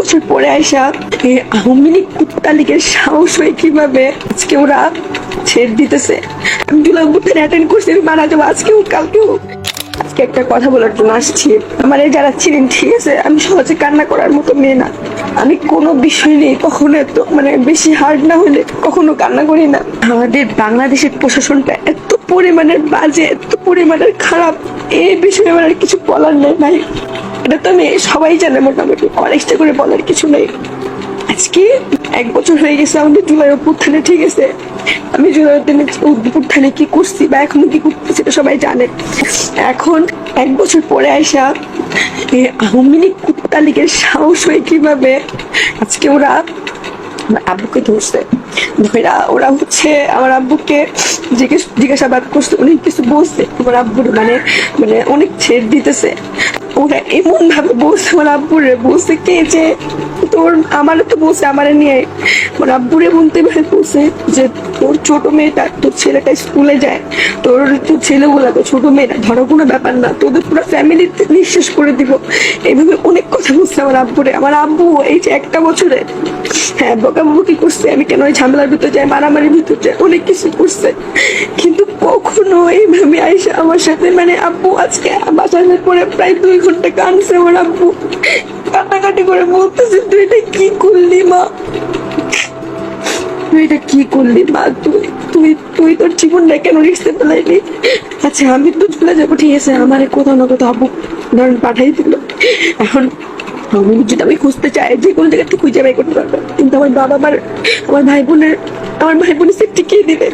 বছর পরে আইসা এই আওয়ামী লীগ কুত্তা লীগের সাহস হয়ে কিভাবে আজকে ওরা ছেড় দিতেছে। আমি জুলাই অভ্যুত্থান অ্যাটেন্ড করছি, আমি মারা যাবো আজকেও কালকেও। আজকে একটা কথা বলার জন্য আসছি। আমার এই যারা ছিলেন, ঠিক আছে, আমি সহজে কান্না করার মতো মেয়ে না। আমি কোনো বিষয় নেই কখনো এত বেশি হার্ড না হলে কখনো কান্না করি না। আমাদের বাংলাদেশের প্রশাসনটা এত পরিমাণের বাজে, এত পরিমাণের খারাপ, এই বিষয়ে আমার আর কিছু বলার নেই ভাই। এটা তো আমি সবাই জানে মোটামুটি, আমার এক্সট্রা করে বলার কিছু নেই। আজকে 1 বছর হয়ে গেছে আমাদের জুলাই অভ্যুত্থানে, ঠিক আছে। আমি জুলাই অভ্যুত্থানে কি করছি বা এখনো কি করতেছি সেটা সবাই জানে। এখন 1 বছর পরে আইসা এই আওয়ামী লীগ কুত্তা লীগের সাহস হয়ে কিভাবে আজকে ওরা আমার আব্বুকে ধরছে। ধরা ওরা হচ্ছে আমার আব্বুকে জিজ্ঞাসাবাদ করছে, অনেক কিছু বলছে আমার আব্বুর, অনেক ছেড় দিতেছে। ওরা এমন ভাবে বলছে আমার আব্বুরে, বলছে কে যে তোর, আমারে তো বলছে আমারে নিয়ে আমার আব্বুরে বলতে বলছে যে তোর ছোট মেয়েটা, তোর ছেলেটা স্কুলে যায়, তোর ছেলেগুলা তো ছোট মেয়েটা, ধরো কোনো ব্যাপার না, তোদের পুরো ফ্যামিলি নিঃশেষ করে দিব। এইভাবে অনেক কথা বলছে আমার আব্বুরে। আমার আব্বু এই যে 1 বছরে হ্যাঁ বকাবকি করছে, আমি কেন ওই ঝামেলার ভিতরে যাই, মারামারির ভিতরে যাই, অনেক কিছু করছে, কিন্তু কখনো এইভাবে আইসা আমার সাথে আব্বু আজকে বাসার পরে প্রায় 2 ঘন্টা কাঁদছে। আমার আব্বু কান্নাকাটি করে বলতেছে, তুই এটা কি করলি মা, তুই এটা কি করলি মা, তুই তোর জীবনটা কেন রিস্কে ফেলাইলি। আচ্ছা আমি তো চলে যাবো, ঠিক আছে, আমার কোথাও না কোথাও আব্বু ধরেন পাঠাই দিল। এখন যদি আমি খুঁজতে চাই যে কোনো জায়গা থেকে খুঁজে বাই করতে পারবো, কিন্তু আমার ভাই বোনের সেফটি কে দিবে?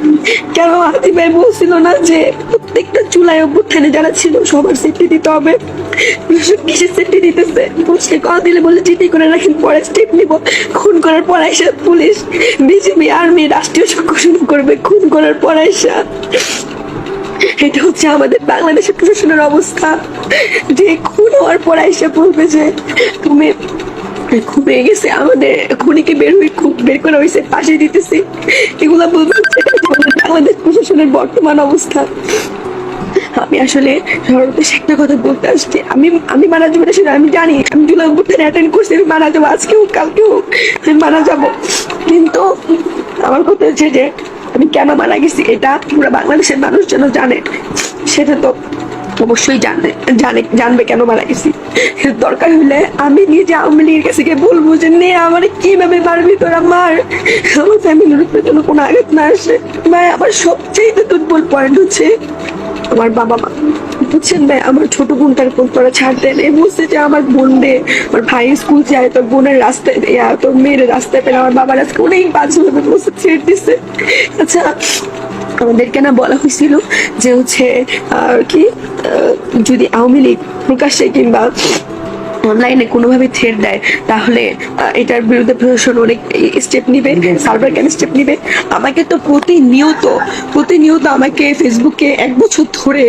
কেন আদি ভাই বলছিল না যে প্রত্যেকটা জুলাই অভ্যুত্থানে যারা ছিল সবার সেফটি দিতে হবে? কিসের সেফটি দিতেছে? পুলিশকে কল দিলে বলে জিডি করে রাখেন, পরে স্টেপ নিব। খুন করার পর আইসা পুলিশ, বিজেপি, আর্মি, রাষ্ট্রীয় চক্র শুরু করবে খুন করার পর আইসা। এটা হচ্ছে আমাদের বাংলাদেশের প্রশাসনের অবস্থা, যে খুন হওয়ার পর আইসা বলবে যে তুমি খুব হয়ে গেছে, আমাদের খুনিকে বের করা হয়েছে, পাশে দিতেছি, এগুলা বলবে। বাংলাদেশ প্রশাসনের বর্তমান অবস্থা। আমি আসলে সর্বশেষ একটা কথা বলতে আসছি, আমি মারা যাবো না সেটা আমি জানি। আমি জুলাই অভ্যুত্থান অ্যাটেন্ড করছি, আমি মারা যাবো আজকেও কালকেও, আমি মারা যাবো। কিন্তু আমার কথা হচ্ছে যে আমি কেন মারা গেছি এটা পুরো বাংলাদেশের মানুষ যেন জানে, সেটা তো অবশ্যই জানবে কেন মারা গেছি। দরকার হলে আমি নিজে আওয়ামী লীগের কাছে গিয়ে বলবো যে নে আমার কিভাবে মারবি তোরা, মার, আমার ফ্যামিলির উপরে যেন কোনো আঘাত না আসে। ভাই আমার সবচেয়ে দুর্বল পয়েন্ট হচ্ছে আমার বাবা মা, বুঝছেন ভাই। আমার ছোট বোনটার কোন তোরা ছাড় দেন, এ বলছে যে আমার বোন রে, আমার ভাই স্কুল যায়, তোর বোনের রাস্তায়, তোর মেয়ের রাস্তায় পেলে আমার বাবার আজকে অনেক বাজেভাবে বসে ছেড়ে দিচ্ছে। আচ্ছা আমাদেরকে না বলা হয়েছিল যে হচ্ছে কি, যদি আওয়ামী লীগ প্রকাশ্যে কিংবা অনলাইনে কোনোভাবে থ্রেট দেয় তাহলে এটার বিরুদ্ধে প্রশাসন অনেক স্টেপ নিবে, সার্ভার কেন স্টেপ নিবে। আমাকে তো প্রতিনিয়ত আমাকে ফেসবুকে 1 বছর ধরে